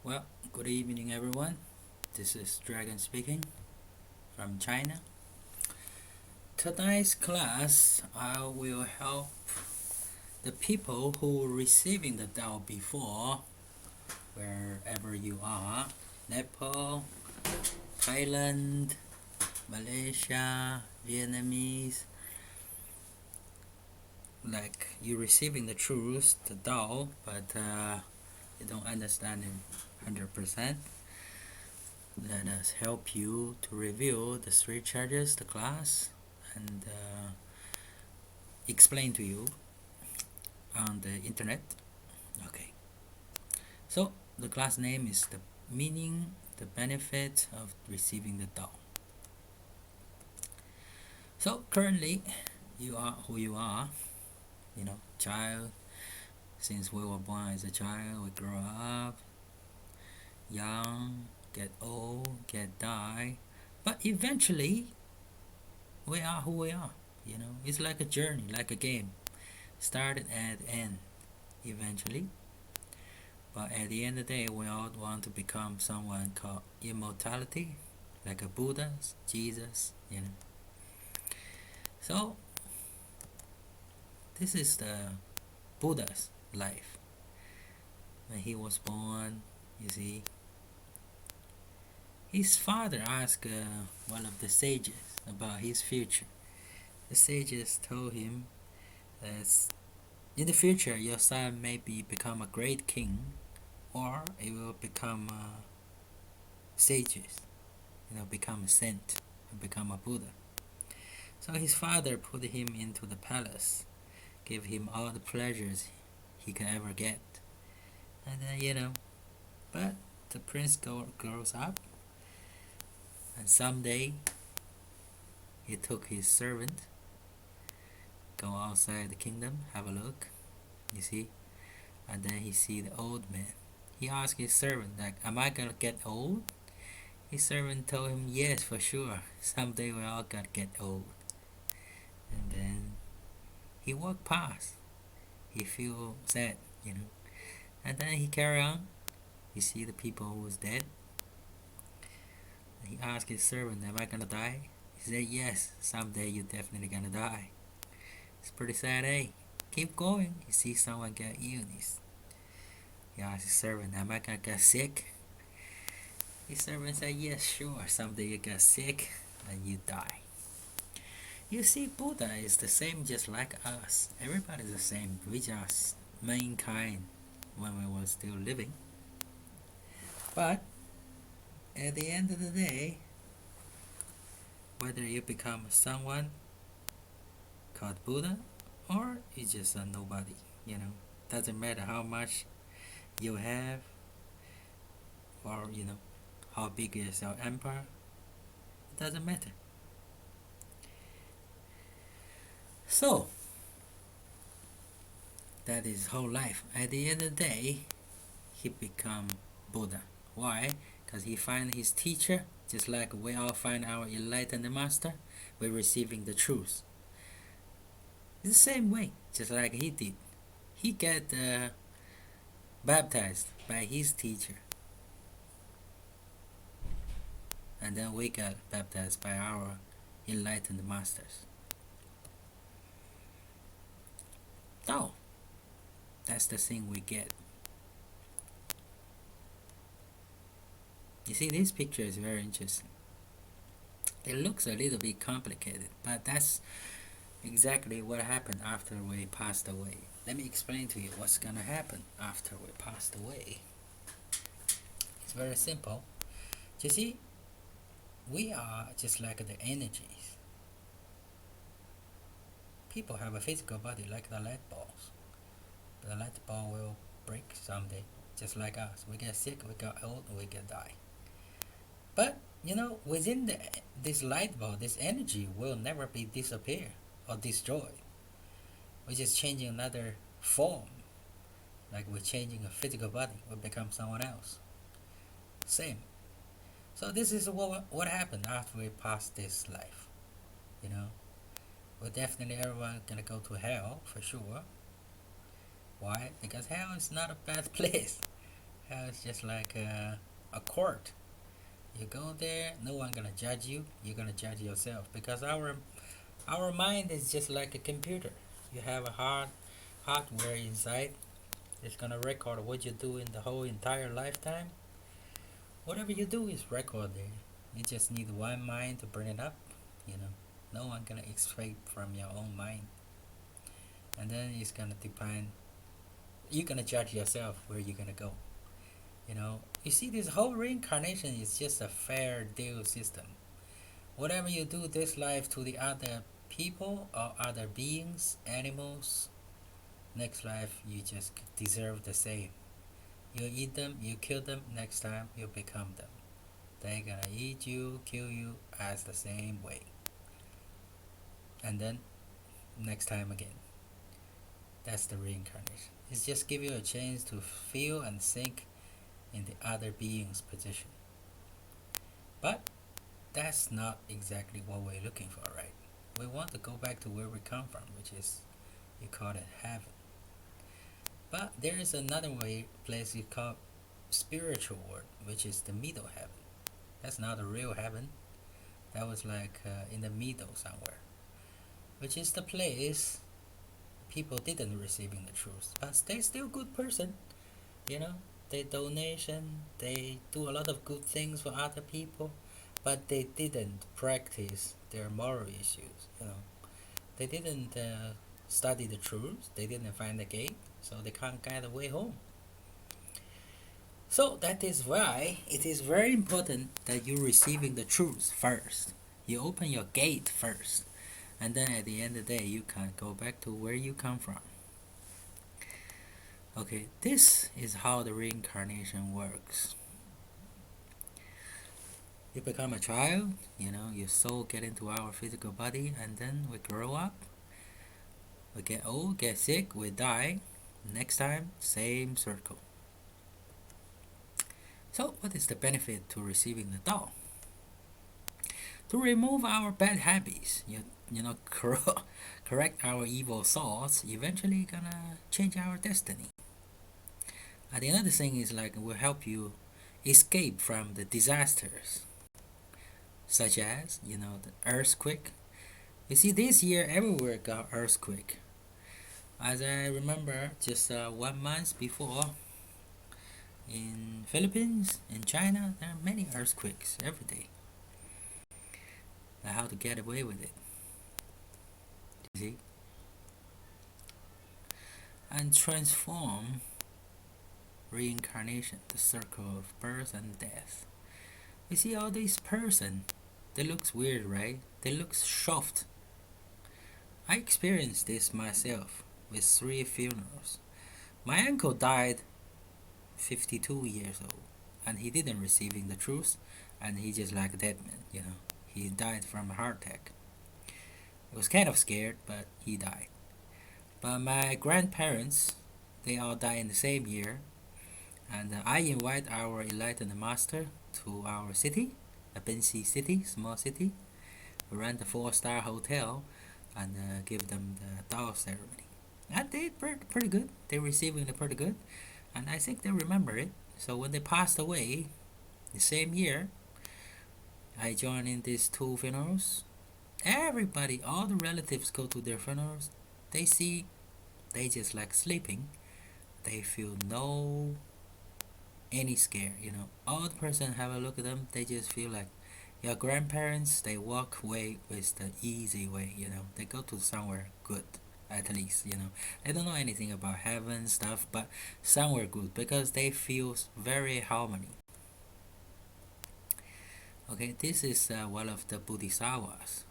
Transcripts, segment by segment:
Well, good evening, everyone. This is Dragon speaking from China. Tonight's class, I will help the people who were receiving the Tao before, wherever you are, Nepal, Thailand, Malaysia, Vietnamese, like you receiving the truth, the Tao, but you don't understand it 100%. Let us help you to review the three charges, the class, and explain to you on the internet. Okay. So the class name is the meaning, the benefit of receiving the Tao. So currently, you are who you are. Child. Since we were born as a child, we grow up, young, get old, get die, but eventually we are who we are. It's like a journey, like a game, started and end eventually, but at the end of the day we all want to become someone called immortality, like a Buddha, Jesus. So this is the Buddha's life. When he was born, you see, his father asked one of the sages about his future. The sages told him that in the future your son may become a great king, or he will become sages, become a saint, and become a Buddha. So his father put him into the palace, gave him all the pleasures he could ever get. And then, but the prince grows up, and someday he took his servant, go outside the kingdom, have a look, you see, and then he see the old man. He asked his servant, like, am I gonna get old? His servant told him, yes, for sure, someday we all gonna get old. And then he walked past, he feel sad, and then he carry on. You see the people who was dead. He asked his servant, am I gonna die? He said, yes, someday you're definitely gonna die. It's pretty sad, eh? Keep going. You see someone get illness. He asked his servant, am I gonna get sick? His servant said, yes, sure, someday you get sick and you die. You see, Buddha is the same just like us. Everybody's the same. We just mankind when we were still living. But at the end of the day, whether you become someone called Buddha or you just a nobody, doesn't matter how much you have, or how big is your empire, it doesn't matter. So that is whole life. At the end of the day, he become Buddha. Why? Because he find his teacher, just like we all find our enlightened master. We're receiving the truth. It's the same way, just like he did. He got baptized by his teacher, and then we got baptized by our enlightened masters. So that's the thing we get. You see, this picture is very interesting. It looks a little bit complicated, but that's exactly what happened after we passed away. Let me explain to you what's gonna happen after we passed away. It's very simple. You see, we are just like the energies. People have a physical body like the light bulbs. The light bulb will break someday, just like us. We get sick, we get old, we get die. But within this light bulb, this energy will never be disappear or destroyed. We're just changing another form, like we're changing a physical body. We become someone else. Same. So this is what happened after we pass this life. Well, definitely everyone gonna go to hell for sure. Why? Because hell is not a bad place. It's just like a court. You go there, no one gonna judge you. You're gonna judge yourself because our mind is just like a computer. You have a hardware inside. It's gonna record what you do in the whole entire lifetime. Whatever you do is recorded there. You just need one mind to bring it up. You know, no one gonna escape from your own mind. And then it's gonna depend. You're gonna judge yourself where you're gonna go. You see, this whole reincarnation is just a fair deal system. Whatever you do this life to the other people or other beings, animals, next life you just deserve the same. You eat them, you kill them, next time you become them. They're gonna eat you, kill you as the same way. And then next time again. That's the reincarnation. It's just give you a chance to feel and think in the other being's position. But that's not exactly what we're looking for, right? We want to go back to where we come from, which is, you call it heaven. But there is another place you call spiritual world, which is the middle heaven. That's not a real heaven. That was like in the middle somewhere, which is the place people didn't receiving the truth, but they still good person. They donation, they do a lot of good things for other people, but they didn't practice their moral issues. They didn't study the truth. They didn't find the gate, so they can't get a way home. So that is why it is very important that you receiving the truth first. You open your gate first, and then at the end of the day, you can go back to where you come from. Okay, this is how the reincarnation works. You become a child, your soul get into our physical body, and then we grow up. We get old, get sick, we die. Next time, same circle. So, what is the benefit to receiving the Tao? To remove our bad habits, correct our evil thoughts, eventually gonna change our destiny. And the other thing is like will help you escape from the disasters, such as the earthquake. You see, this year everywhere got earthquake. As I remember, just 1 month before, in Philippines, in China, there are many earthquakes every day. How to get away with it? You see, and transform reincarnation, the circle of birth and death. You see, all these person, they looks weird, right? They look soft. I experienced this myself with 3 funerals. My uncle died 52 years old, and he didn't receiving the truth, and he just like a dead man. He died from a heart attack. He was kind of scared, but he died. But my grandparents, they all died in the same year, and I invite our enlightened master to our city, a Bensi city, small city. We rent a 4-star hotel and give them the Tao ceremony. And they pretty good. They're receiving it pretty good, and I think they remember it. So when they passed away, the same year, I joined in these 2 funerals. Everybody, all the relatives go to their funerals. They just like sleeping. They feel no any scare. All the person have a look at them. They just feel like your grandparents. They walk away with the easy way. They go to somewhere good. At least, they don't know anything about heaven stuff, but somewhere good because they feel very harmony. Okay, this is one of the Bodhisattvas,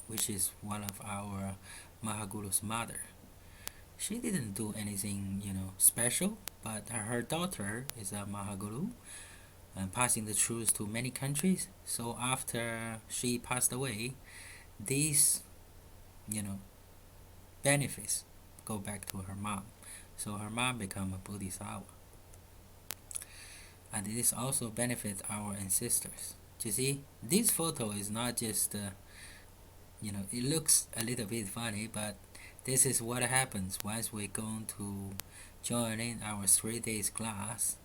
which is one of our Mahaguru's mother. She didn't do anything, special, but her daughter is a Mahaguru and passing the truth to many countries. So after she passed away, these, benefits go back to her mom. So her mom become a Bodhisattva. And this also benefits our ancestors. You see, this photo is not just, it looks a little bit funny, but this is what happens once we're going to join in our 3 days class.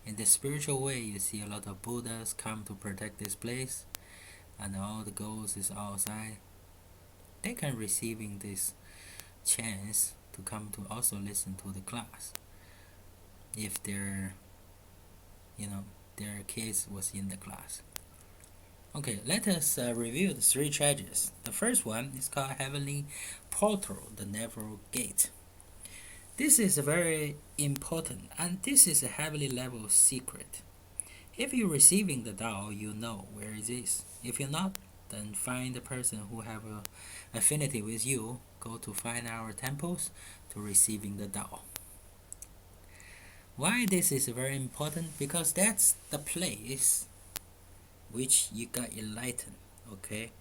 In the spiritual way, you see a lot of Buddhas come to protect this place, and all the ghosts is outside. They can receiving this chance to come to also listen to the class if their kids was in the class. Okay, let us review the three treasures. The first one is called Heavenly Portal, the Narrow Gate. This is very important, and this is a heavenly level secret. If you're receiving the Tao, you know where it is. If you're not, then find the person who have a affinity with you. Go to find our temples to receiving the Tao. Why this is very important? Because that's the place which you got enlightened, okay?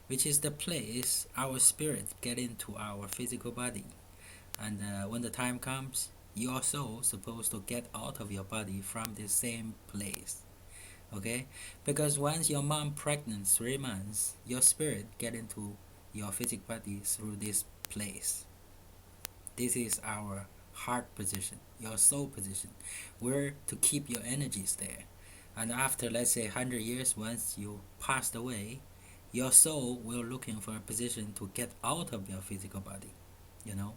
Which is the place our spirit get into our physical body. And when the time comes, your soul supposed to get out of your body from the same place, okay? Because once your mom pregnant 3 months, your spirit get into your physical body through this place. This is our heart position, your soul position, where to keep your energies there. And after, let's say, 100 years, once you passed away, your soul will looking for a position to get out of your physical body, you know.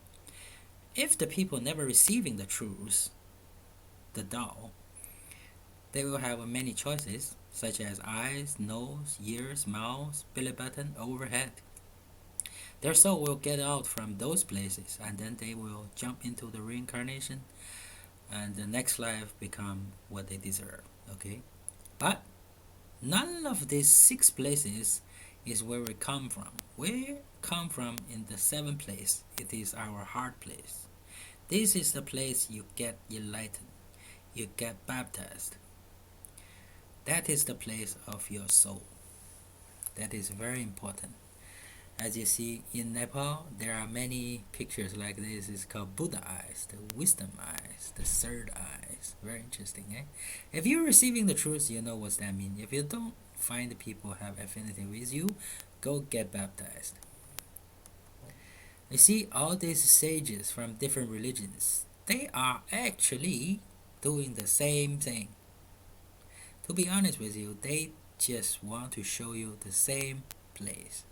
If the people never receiving the truth, the Tao, they will have many choices, such as eyes, nose, ears, mouth, belly button, overhead. Their soul will get out from those places, and then they will jump into the reincarnation, and the next life become what they deserve, okay? But none of these 6 places is where we come from. We come from in the 7th place. It is our heart place. This is the place you get enlightened. You get baptized. That is the place of your soul. That is very important. As you see in Nepal, there are many pictures like this. It's called Buddha eyes, the wisdom eyes, the third eyes. Very interesting, eh? If you're receiving the truth, you know what that means. If you don't find the people have affinity with you, go get baptized. You see, all these sages from different religions, they are actually doing the same thing. To be honest with you, they just want to show you the same place,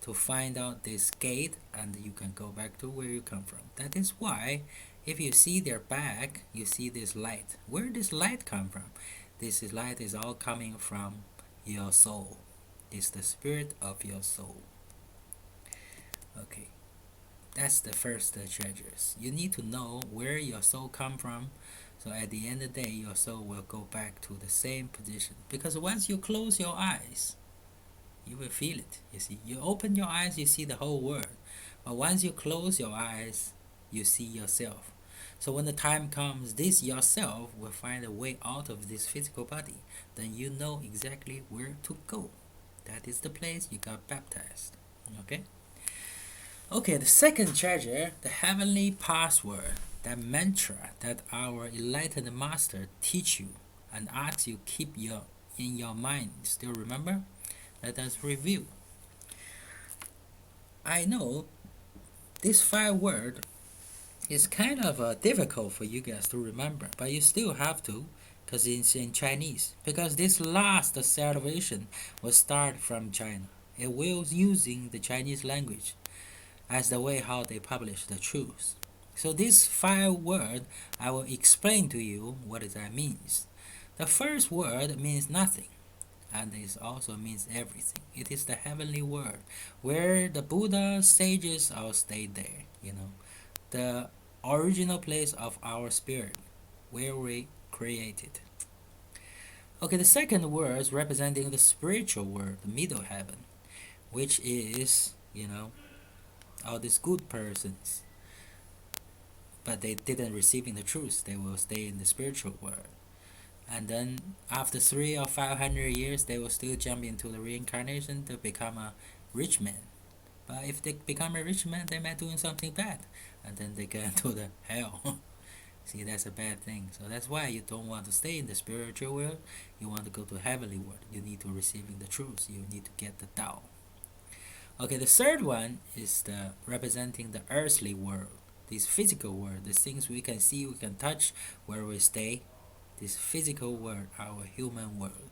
to find out this gate, and you can go back to where you come from. That is why if you see their back, you see this light. Where this light come from? This light is all coming from your soul. It's the spirit of your soul. Okay, that's the first treasures. You need to know where your soul come from, so at the end of the day, your soul will go back to the same position. Because once you close your eyes, you will feel it. You see, you open your eyes, you see the whole world. But once you close your eyes, you see yourself. So when the time comes, this yourself will find a way out of this physical body. Then you know exactly where to go. That is the place you got baptized. Okay? Okay, the second treasure, the heavenly password, that mantra that our enlightened master teach you and asks you keep in your mind. Still remember? Let us review. I know this 5 word is kind of difficult for you guys to remember, but you still have to, because it's in Chinese. Because this last salvation was started from China. It was using the Chinese language as the way how they publish the truth. So this 5 word, I will explain to you what that means. The first word means nothing, and it also means everything. It is the heavenly word, where the Buddha sages all stayed there, the original place of our spirit, where we created. Okay, the second word is representing the spiritual world, the middle heaven, which is, all these good persons, but they didn't receiving the truth. They will stay in the spiritual world. And then after 300 or 500 years, they will still jump into the reincarnation to become a rich man. But if they become a rich man, they might doing something bad, and then they get into the hell. See, that's a bad thing. So that's why you don't want to stay in the spiritual world. You want to go to heavenly world. You need to receiving the truth. You need to get the Tao. Okay, the third one is the representing the earthly world, this physical world, the things we can see, we can touch, where we stay. this physical world, our human world.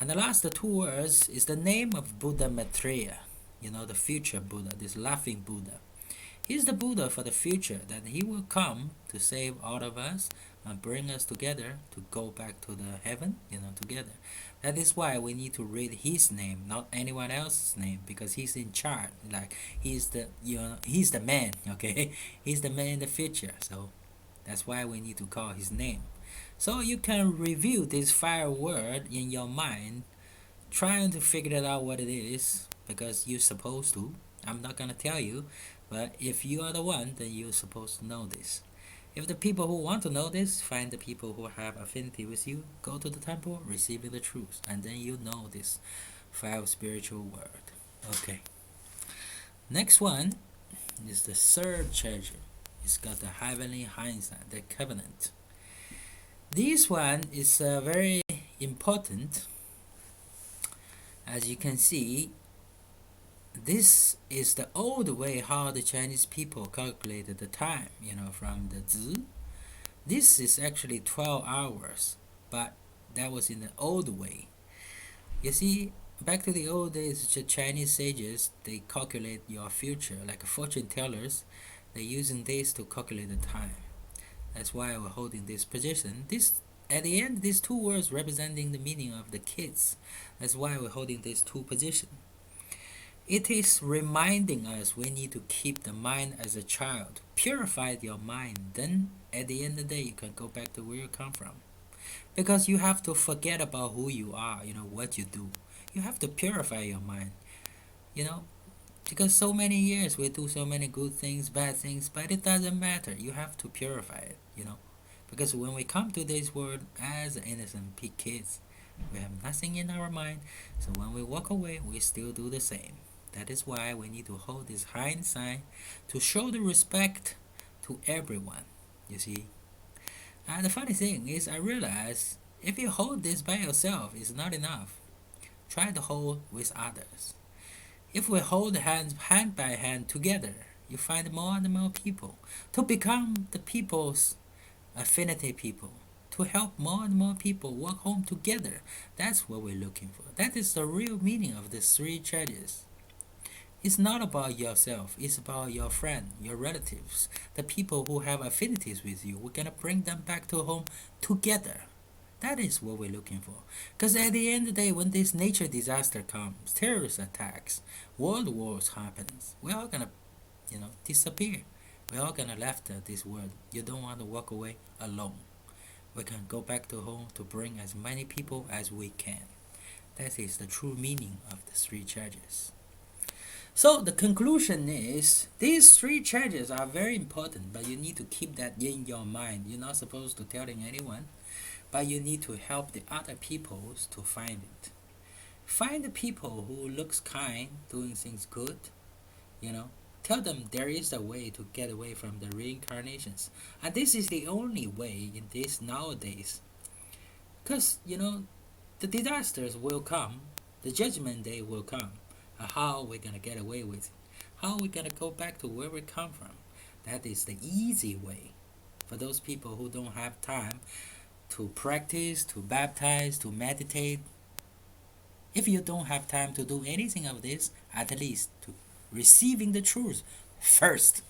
And the last two words is the name of Buddha Maitreya, the future Buddha, this laughing Buddha. He's the Buddha for the future, that he will come to save all of us and bring us together to go back to the heaven, together. That is why we need to read his name, not anyone else's name, because he's in charge. Like he's the man, okay? He's the man in the future, so that's why we need to call his name. So you can review this 5 word in your mind, trying to figure it out what it is, because you're supposed to. I'm not gonna tell you, but if you are the one, then you're supposed to know this. If the people who want to know this, find the people who have affinity with you, go to the temple, receiving the truth, and then you know this 5 spiritual word. Okay. Next one is the 3rd treasure. It's got the heavenly hindsight, the covenant. This one is very important. As you can see, this is the old way how the Chinese people calculated the time, from the Zi. This is actually 12 hours, but that was in the old way. You see, back to the old days, the Chinese sages, they calculate your future, like fortune tellers. They're using this to calculate the time. That's why we're holding this position. At the end, these 2 words representing the meaning of the kids. That's why we're holding these 2 positions. It is reminding us we need to keep the mind as a child. Purify your mind. Then, at the end of the day, you can go back to where you come from. Because you have to forget about who you are, what you do. You have to purify your mind. Because so many years we do so many good things, bad things, but it doesn't matter. You have to purify it, Because when we come to this world as innocent kids, we have nothing in our mind. So when we walk away, we still do the same. That is why we need to hold this hindsight to show the respect to everyone, you see. And the funny thing is, I realize if you hold this by yourself, it's not enough. Try to hold with others. If we hold hands hand by hand together, you find more and more people to become the people's affinity people, to help more and more people walk home together. That's what we're looking for. That is the real meaning of the 3 treasures. It's not about yourself, it's about your friend, your relatives, the people who have affinities with you. We're gonna bring them back to home together. That is what we're looking for. Because at the end of the day, when this nature disaster comes, terrorist attacks, world wars happens, we're all gonna, disappear. We're all gonna left this world. You don't want to walk away alone. We can go back to home to bring as many people as we can. That is the true meaning of the 3 treasures. So the conclusion is, these 3 treasures are very important, but you need to keep that in your mind. You're not supposed to tell anyone, but you need to help the other peoples to find it. Find the people who looks kind, doing things good, Tell them there is a way to get away from the reincarnations. And this is the only way in this nowadays. Because, the disasters will come, the judgment day will come. How are we going to get away with it? How are we going to go back to where we come from? That is the easy way. For those people who don't have time to practice, to baptize, to meditate. If you don't have time to do anything of this, at least to receiving the truth first,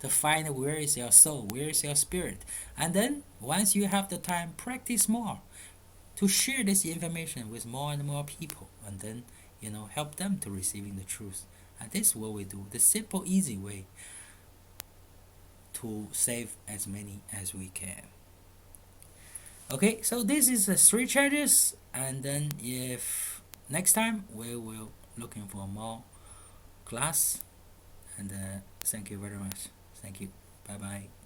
to find where is your soul, where is your spirit. And then, once you have the time, practice more to share this information with more and more people. And then, help them to receiving the truth. And this is what we do, the simple, easy way to save as many as we can. Okay, so this is the 3 treasures, and then if next time we will looking for more class, and thank you very much. Thank you. Bye bye.